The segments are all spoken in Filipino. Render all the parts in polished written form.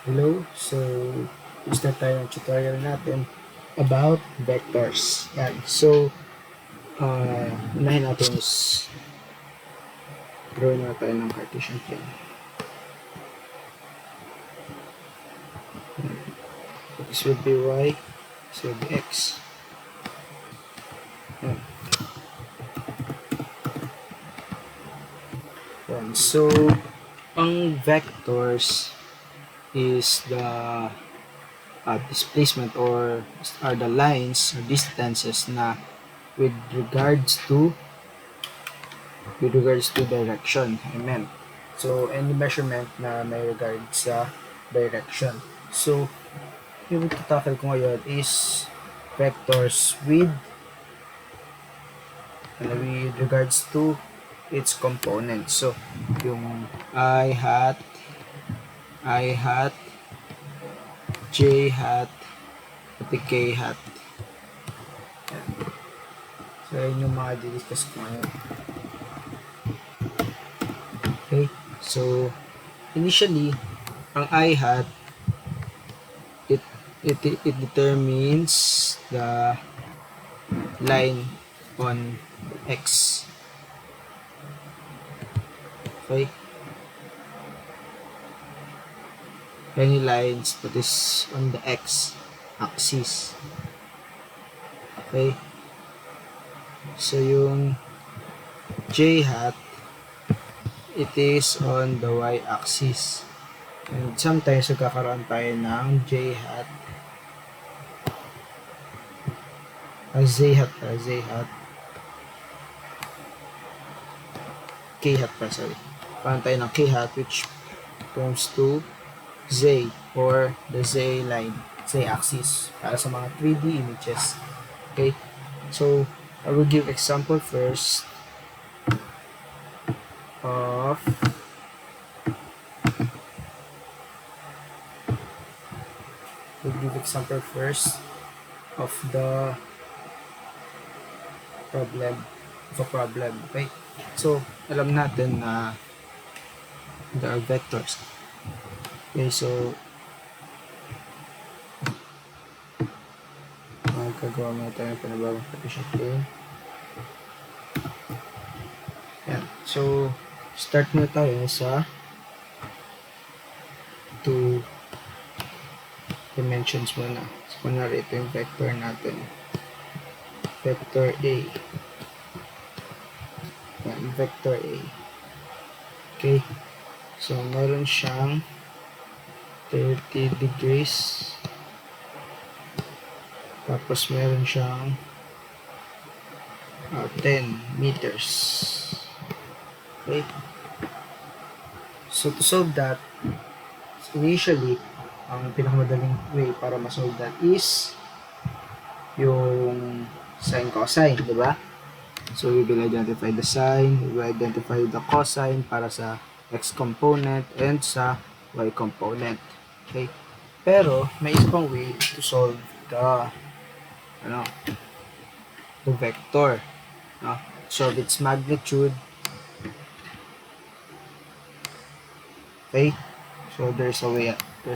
Hello, so start tayo ng tutorial natin about vectors. Yan. So, unahin natin is draw na tayo ng Cartesian plane. This will be y, this will be x. Yan. Yan. So, ang vectors is the displacement or are the lines or distances na with regards to direction. I meant. So, any measurement na may regards sa direction. So, yung itatakil ko ngayon is vectors with regards to its components. So, yung I hat, j hat, pati k hat. Yan. So, yun yung mga discuss ko ngayon. Okay, so initially, ang I hat, it determines the line on x. Okay, any lines that is on the x axis. Okay, so yung j hat, it is on the y-axis. And sometimes magkakaroon tayo ng j hat, z hat, k hat pa, sorry. Karoon tayo ng k hat which comes to z or the z line, z-axis para sa mga 3D images. Okay, so I will give example first of the problem. Okay, so alam natin na there are vectors. Okay, so magkagawa muna tayo ng panibagong Cartesian plane. Yan. So, start muna tayo sa 2 dimensions muna. So, kunwari ito yung vector natin. Vector A. Yan, vector A. Okay. So, meron siyang 30 degrees. Tapos, meron siyang 10 meters. Okay. So, to solve that, initially, ang pinakamadaling way para ma-solve that is yung sine cosine, di ba? So, we will identify the sine, we will identify the cosine para sa x component and sa y component. Okay? Pero, may isang way to solve the vector. No? Solve its magnitude. Okay? So, there's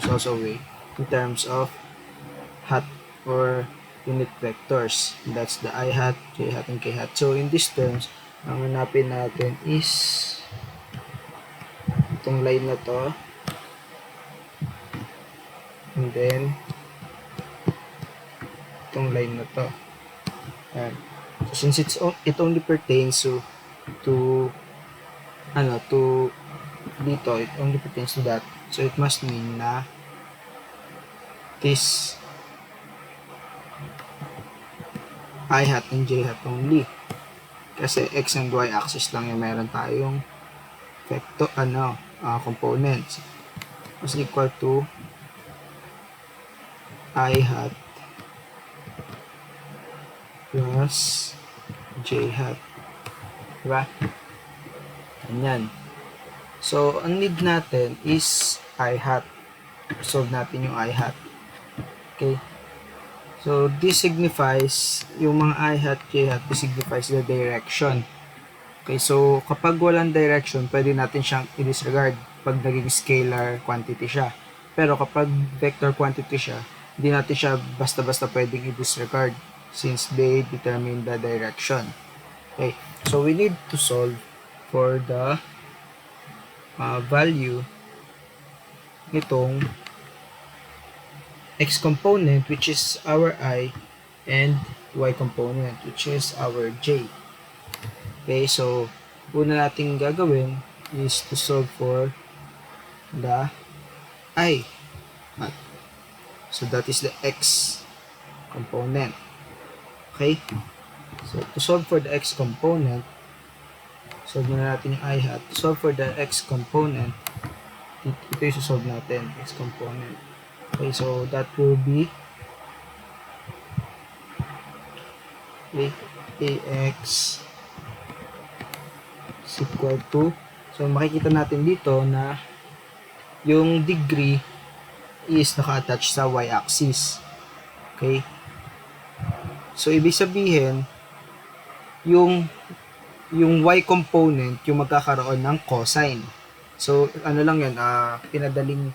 also a way in terms of hat or unit vectors. That's the I hat, j hat, and k hat. So, in these terms, ang hanapin natin is itong line na to. And then, itong line na to. Ayan. So, since it only pertains to dito, it only pertains to that. So, it must mean na this I hat and j hat only. Kasi x and y axis lang yung meron tayong vector, components. Is equal to I hat plus j hat. Diba? Ganyan. So, ang need natin is I hat. Solve natin yung I hat. Okay? So, this signifies, yung mga I hat, j hat, this signifies the direction. Okay, so kapag walang direction, pwede natin siyang i-disregard pag naging scalar quantity siya. Pero kapag vector quantity siya, hindi natin siya basta-basta pwedeng i-disregard since they determine the direction. Okay, so we need to solve for the value nitong x component, which is our I, and y component, which is our j. Okay, so una nating gagawin is to solve for the I. So that is the x component. Okay, so to solve for the x component, solve muna natin yung I hat. To solve for the x component, ito yung solve natin, x component. Okay, so that will be ax is equal to, so makikita natin dito na yung degree is naka-attach sa y-axis. Okay, so ibig sabihin yung y component yung magkakaroon ng cosine. So ano lang yun, pinadaling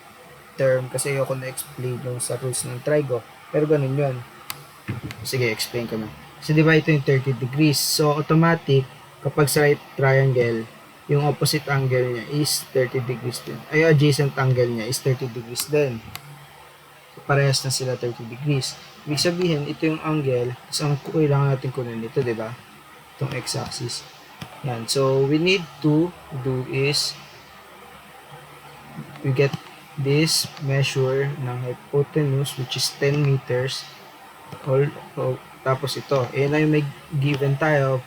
term kasi ayoko na-explain yung sa rules ng trigo, pero ganun yun. Sige, explain ko na. So di ba ito yung 30 degrees, so automatic kapag sa right triangle yung opposite angle niya is 30 degrees din, ay adjacent angle niya is 30 degrees din. So, parehas na sila 30 degrees. Ibig sabihin ito yung angle, so ang kailangan natin kunin dito, di ba, itong x-axis. Yan. So we need to do is we get this measure ng hypotenuse, which is 10 meters, tapos ito, ayan na yung may given tayo,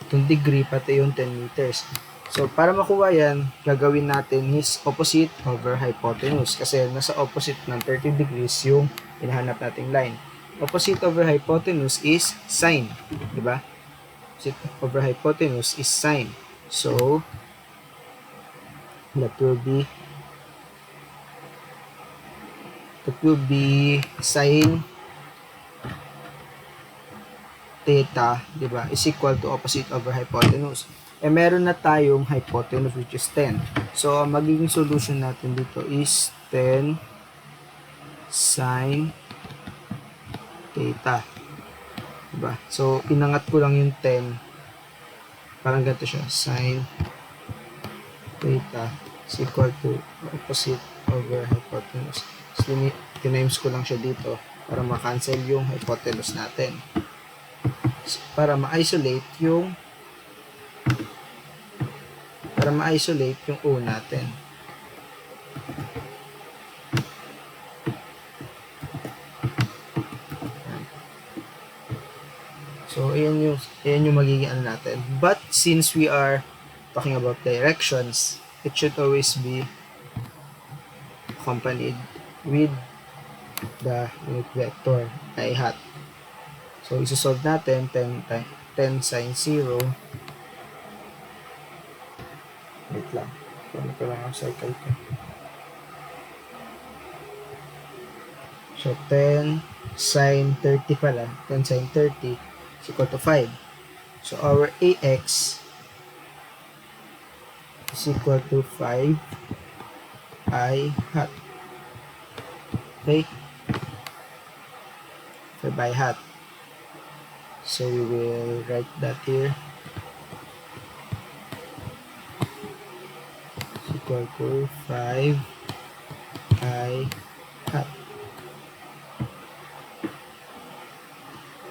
itong degree pati yung 10 meters. So para makuha yan, gagawin natin is opposite over hypotenuse kasi nasa opposite ng 30 degrees yung hinahanap nating line. Opposite over hypotenuse is sine, di ba? Opposite over hypotenuse is sine. So that will be sine theta, di ba, is equal to opposite over hypotenuse. Eh meron na tayong hypotenuse which is 10. So ang magiging solution natin dito is 10 sine theta. Di ba? So inangat ko lang yung 10. Parang ganito siya, sine theta is equal to opposite over hypotenuse. So tinimes ko lang siya dito para ma-cancel yung hypotenuse natin. Para ma-isolate yung O natin. So ayan yung magiging ano natin. But since we are talking about directions, it should always be accompanied with the unit vector I hat. So, isosolve natin 10 sine 0. Wait lang. Ano ko lang ang cycle ko. So, 10 sine 30 pala. 10 sine 30 is equal to 5. So, our AX is equal to 5 I hat. Okay? 5 I hat. So we will write that here. It's equal to 5 I hat.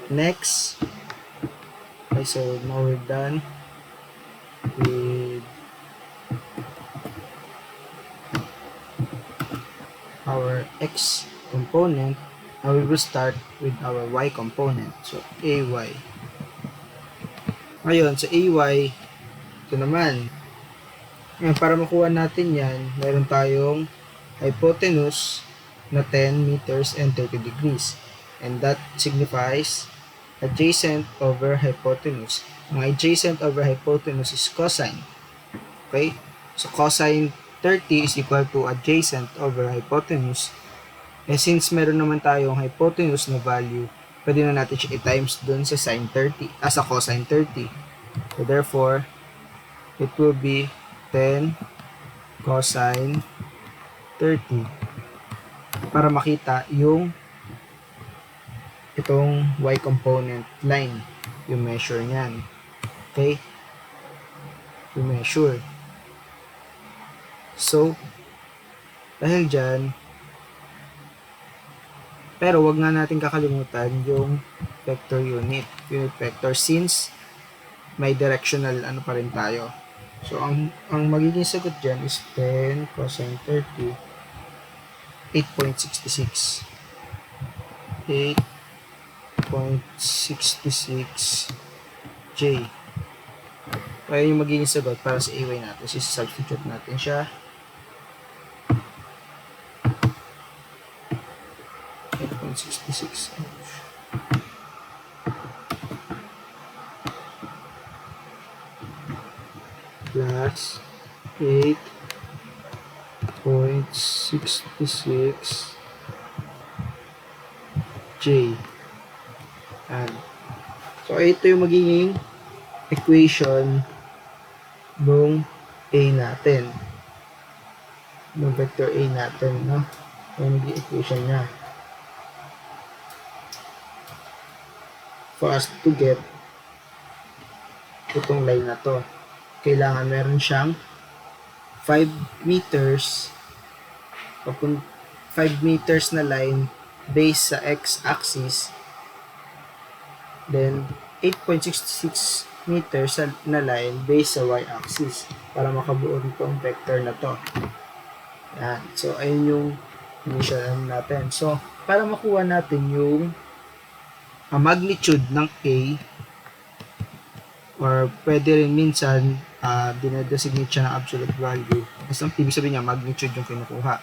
Next, okay, so now we're done with our x component. Now we will start with our y component. So, AY. Ngayon, sa AY, ito naman. Ngayon, para makuha natin yan, meron tayong hypotenuse na 10 meters and 30 degrees. And that signifies adjacent over hypotenuse. Ang adjacent over hypotenuse is cosine. Okay? So, cosine 30 is equal to adjacent over hypotenuse. Eh, since meron naman tayong hypotenuse na value, pwede na natin siya i-times dun sa sine 30, sa cosine 30. So, therefore, it will be 10 cosine 30. para makita yung itong y component line, yung measure niyan. Okay? Yung measure. So, dahil dyan, pero wag nga natin kakalimutan yung vector unit vector, since may directional ano pa rin tayo. So, ang magiging sagot dyan is 10 cosine 30, 8.66. 8.66 J. Kaya yung magiging sagot para sa AY natin. So, substitute natin siya. 8.66 plus 8.66 J. And, so, ito yung magiging equation ng A natin. Ng vector A natin, no? Yung magiging equation niya. For us to get itong line na to, kailangan meron siyang 5 meters 5 meters na line base sa x-axis, then 8.66 meters na line base sa y-axis para makabuo nito ang vector na to. Yan. So, ayun yung initial natin. So, para makuha natin yung magnitude ng A, or pwede rin minsan dinedesignate siya ng absolute value. Basta ibig sabihin niya magnitude yung kinukuha.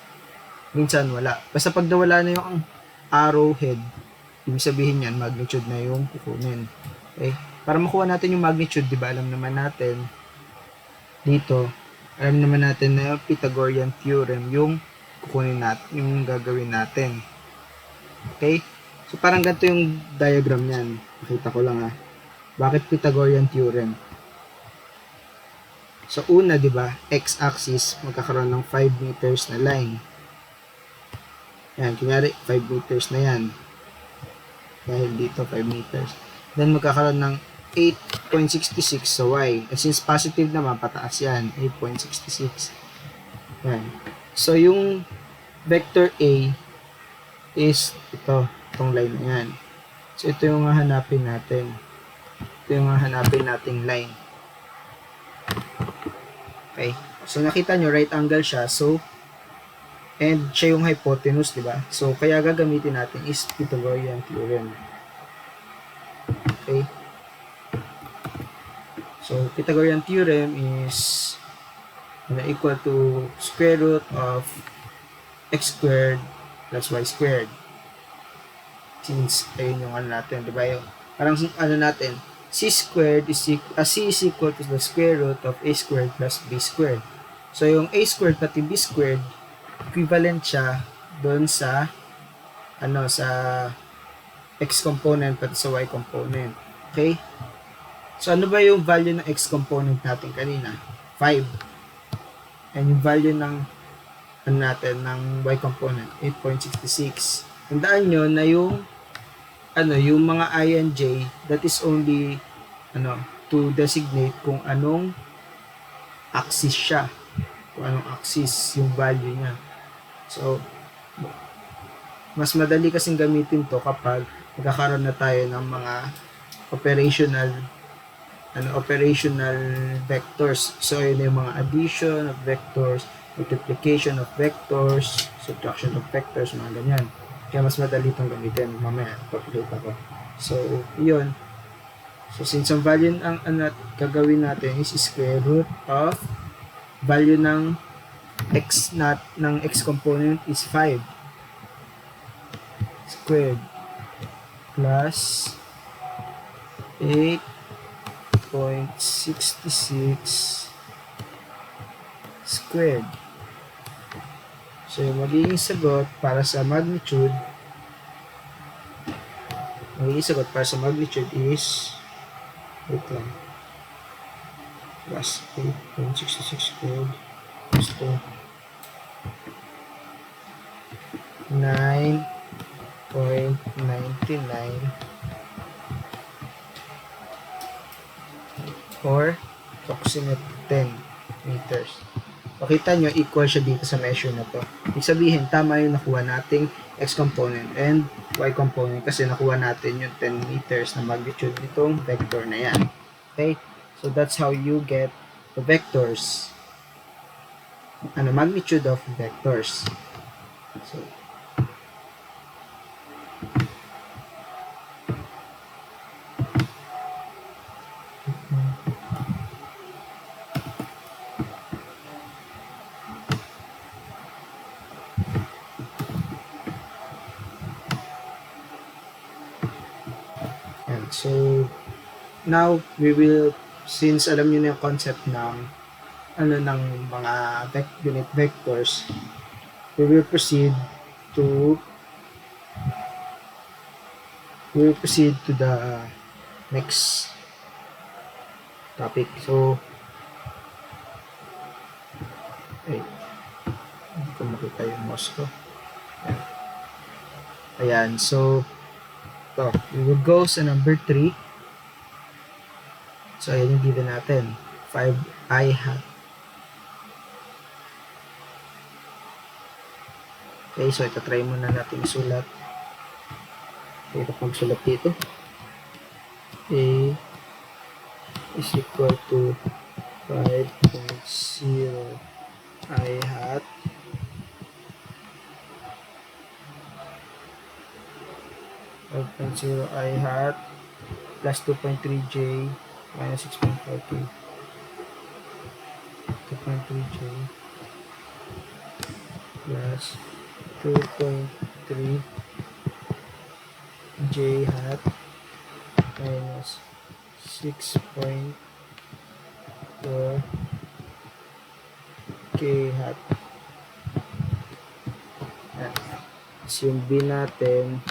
Minsan wala. Basta pag nawala na yung arrowhead, ibig sabihin niyan magnitude na yung kukunin. Okay? Para makuha natin yung magnitude, di ba alam naman natin dito, alam naman natin na yung Pythagorean theorem yung kukunin natin, yung gagawin natin. Okay? So, parang ganito yung diagram niyan. Nakita ko lang Bakit Pythagorean theorem? So, una, di ba, x-axis, magkakaroon ng 5 meters na line. Yan, kunyari, 5 meters na yan. Dahil dito, 5 meters. Then, magkakaroon ng 8.66 sa y. And since positive naman, pataas yan. 8.66. Yan. So, yung vector A is itong line na yan. So, ito yung hahanapin natin. Ito yung hahanapin nating line. Okay. So, nakita nyo, right angle siya. So, and siya yung hypotenuse, di ba? So, kaya gagamitin natin is Pythagorean theorem. Okay. So, Pythagorean theorem is equal to square root of x squared plus y squared. Since, ayun yung ano natin, di ba? Yung, parang ano natin, c squared is c is equal to the square root of a squared plus b squared. So, yung a squared pati b squared, equivalent siya doon sa sa x component pati sa y component. Okay? So, ano ba yung value ng x component natin kanina? 5. And yung value ng natin ng y component, 8.66. Tandaan nyo na yung yung mga I and j, that is only to designate kung anong axis siya. Kung anong axis yung value niya. So, mas madali kasing gamitin to kapag magkakaroon na tayo ng mga operational vectors. So, yun yung mga addition of vectors, multiplication of vectors, subtraction of vectors, mga ganyan. Kaya mas madali itong gamitin. Mamaya, papakita ko. So, yun. So, since ang value ang gagawin natin is square root of value ng x component is 5 squared plus 8.66 squared. So, yung magiging sagot para sa magnitude is wait lang, plus 8.66 squared plus 2 9.99 or approximate 10 meters. Pakita nyo, equal siya dito sa measure na to. Ibig sabihin, tama yung nakuha nating x component and y component kasi nakuha natin yung 10 meters na magnitude nitong vector na yan. Okay? So, that's how you get the vectors. Magnitude of vectors. So, so, now, we will, since alam nyo na yung concept ng ng mga unit vectors, we will proceed to the next topic. So, hindi ko makita yung mouse ko. Ayan, so, we will go sa number 3. So, ayan yung given natin. 5i hat. Okay, so ito try muna natin isulat. Okay, kapag sulat dito. A is equal to 5.0 i hat i hat plus 2.3j minus 6.5k 2.3j plus 2.3j hat minus 6.4k hat. So yung b natin,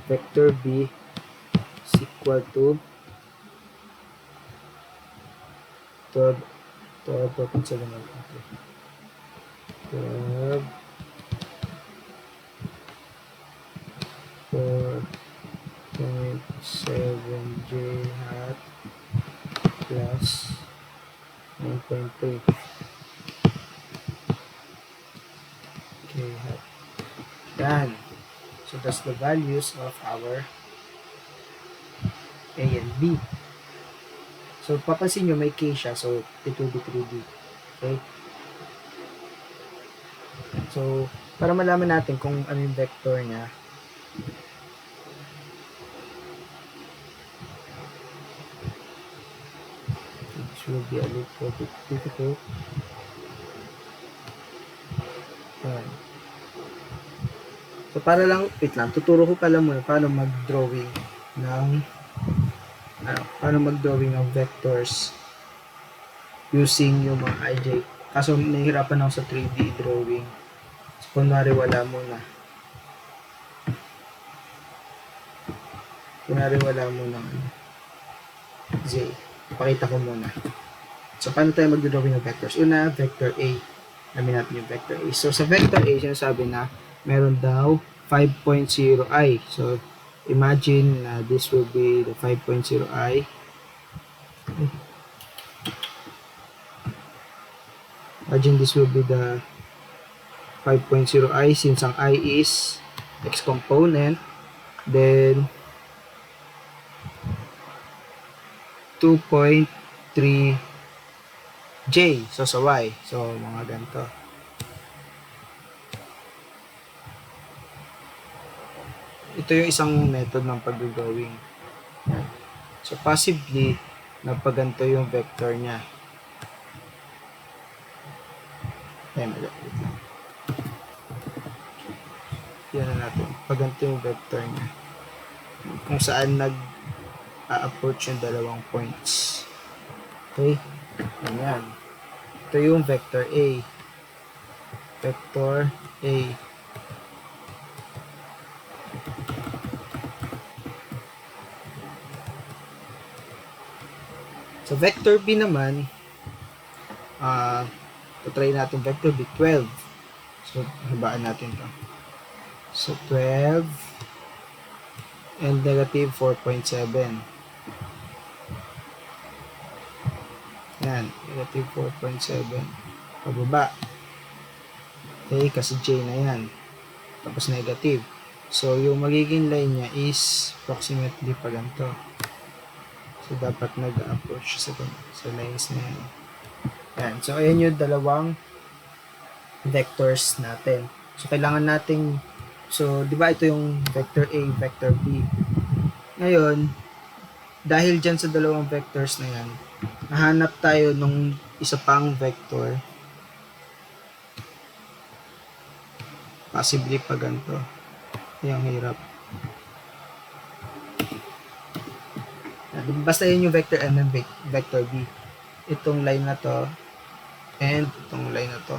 vector b is equal to 12.7 4.7j hat plus 9.3 k hat. Yan. So that's the values of our A and B. So papansin nyo may K siya, so it will be 3D. Okay? So para malaman natin kung ano yung vector niya, this will be a little bit difficult. So para lang, wait lang, tuturo ko pala muna paano mag-drawing ng vectors using yung mga IJ. Kaso nahihirapan ako sa 3D drawing. So kunwari wala muna J. Ipakita ko muna. So paano tayo mag-drawing ng vectors? Una, vector A. Namin natin yung vector A. So sa vector A, sinasabi na meron daw 5.0i. So imagine this will be the 5.0i. Imagine this will be the 5.0i since ang I is x component, then 2.3j, so sa y, so mga ganito. Ito yung isang method ng pag-drawing. So possibly napaganto yung vector niya. Ayan, yan na natin. Paganto yung vector niya. Kung saan nag-approach yung dalawang points. Okay? Ayan. Ito yung vector A. Vector A. So, vector B naman, try natin vector B, 12. So, habaan natin to. So, 12 and negative 4.7. Yan, negative 4.7. Pababa. Okay, kasi J na yan. Tapos negative. So, yung magiging line niya is approximately pa ganito. So, dapat nag-approach sa lines na yan. Yan. So, ayan yung dalawang vectors natin. So, kailangan nating, so, di ba ito yung vector A, vector B. Ngayon, dahil dyan sa dalawang vectors na yan, hahanap tayo nung isa pang vector. Possibly pa ganito. Yung hirap. Basta yun yung vector M and vector B. Itong line na to and itong line na to.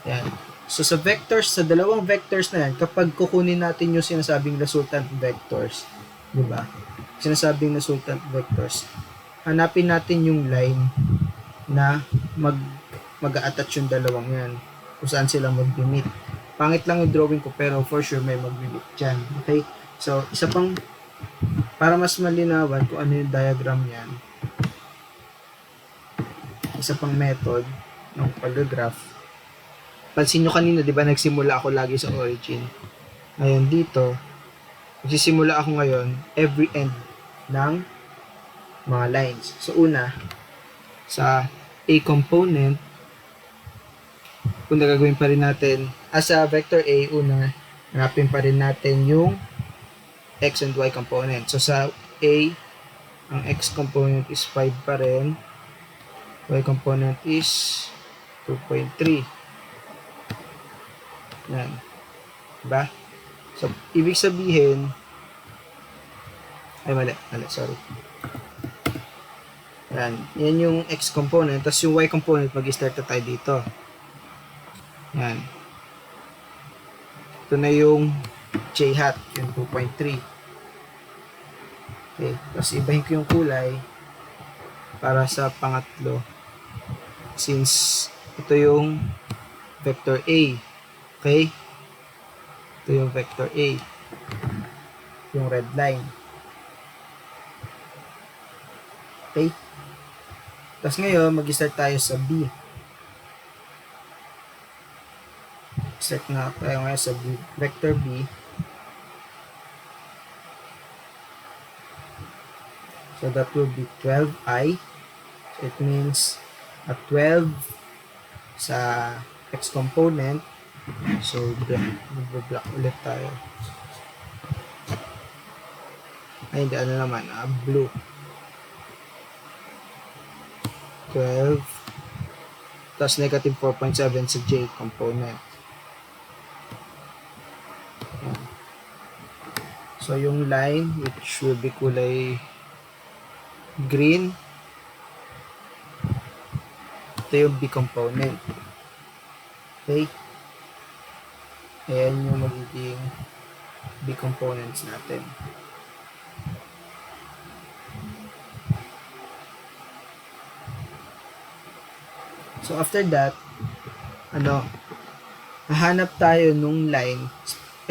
Yan. So sa vectors, sa dalawang vectors na yan, kapag kukunin natin yung sinasabing resultant vectors, di ba? Sinasabing resultant vectors, hanapin natin yung line na mag-a-attach yung dalawang yan. Kung saan sila mag-meet. Pangit lang yung drawing ko pero for sure may mag-meet dyan. Okay? So, isa pang para mas malinawan kung ano yung diagram yan, isa pang method ng pag-graph. Pansin nyo kanina, di ba, nagsimula ako lagi sa origin. Ngayon dito, magsisimula ako ngayon every end ng mga lines. So, una, sa A component, kung gagawin pa rin natin, sa vector A, una, hanapin pa rin natin yung X and Y component. So, sa A, ang X component is 5 pa rin. Y component is 2.3. Yan. Diba? So, ibig sabihin, ay mali, sorry. Yan yung X component, tapos yung Y component, mag-start na tayo dito. Yan. Ito na yung J hat, yung 2.3. Okay, tapos ibahin ko yung kulay para sa pangatlo. Since ito yung vector A. Okay? Ito yung vector A. Yung red line. Okay? Tapos ngayon, mag-start tayo sa B. Start na tayo ngayon sa B. Vector B. So that will be 12i. So it means a 12 sa X component. So mag-block ulit tayo. Ay, hindi, ano naman, blue. 12. Tapos negative 4.7 sa J component. So yung line, which will be kulay green, ito yung B component. Okay? Ayan yung magiging B components natin. So after that, hahanap tayo nung line.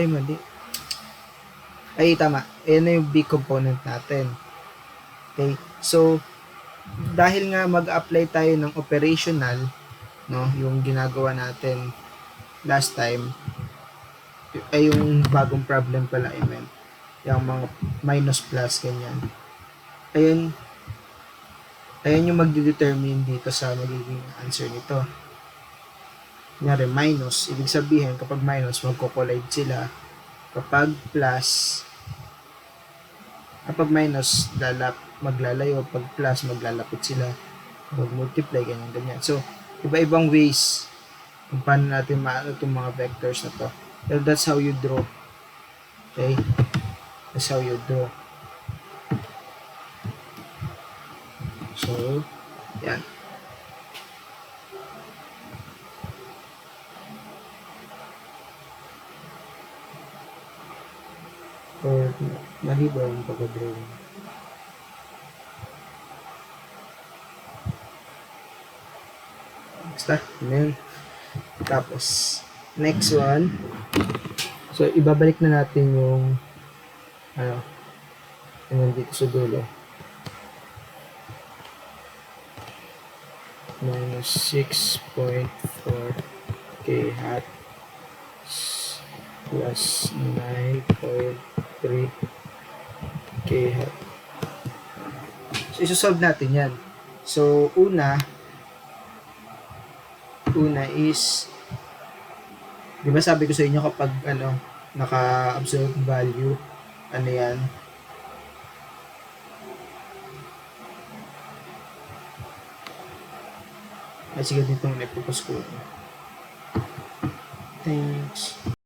Ay, mali. Ay, tama. Ayan na yung B component natin. Okay? So, dahil nga mag-apply tayo ng operational, no, yung ginagawa natin last time, ay yung bagong problem pala, I meant. Yung mga minus plus, ganyan. Ayan yung magdedetermine dito sa magiging answer nito. Kunyari, minus, ibig sabihin, kapag minus, magko-collide sila. Kapag plus, kapag minus, maglalayo. Pag plus, maglalapit sila. Mag-multiply, ganyan. So, iba-ibang ways kung paano natin maano itong mga vectors na to. Well, that's how you draw. Okay? That's how you draw. So, yan. Or, mali ba yung pag-drawing? Basta, yun. Tapos, next one, So, ibabalik na natin yung ano, yung nandito sa dulo. Minus 6.4 k hat plus 9.3 k hat. So, isosolve natin yan. So, una is, di ba sabi ko sa inyo kapag naka-absolute value, ano yan? Ay, sige, dito muna ipupos ko. Thanks.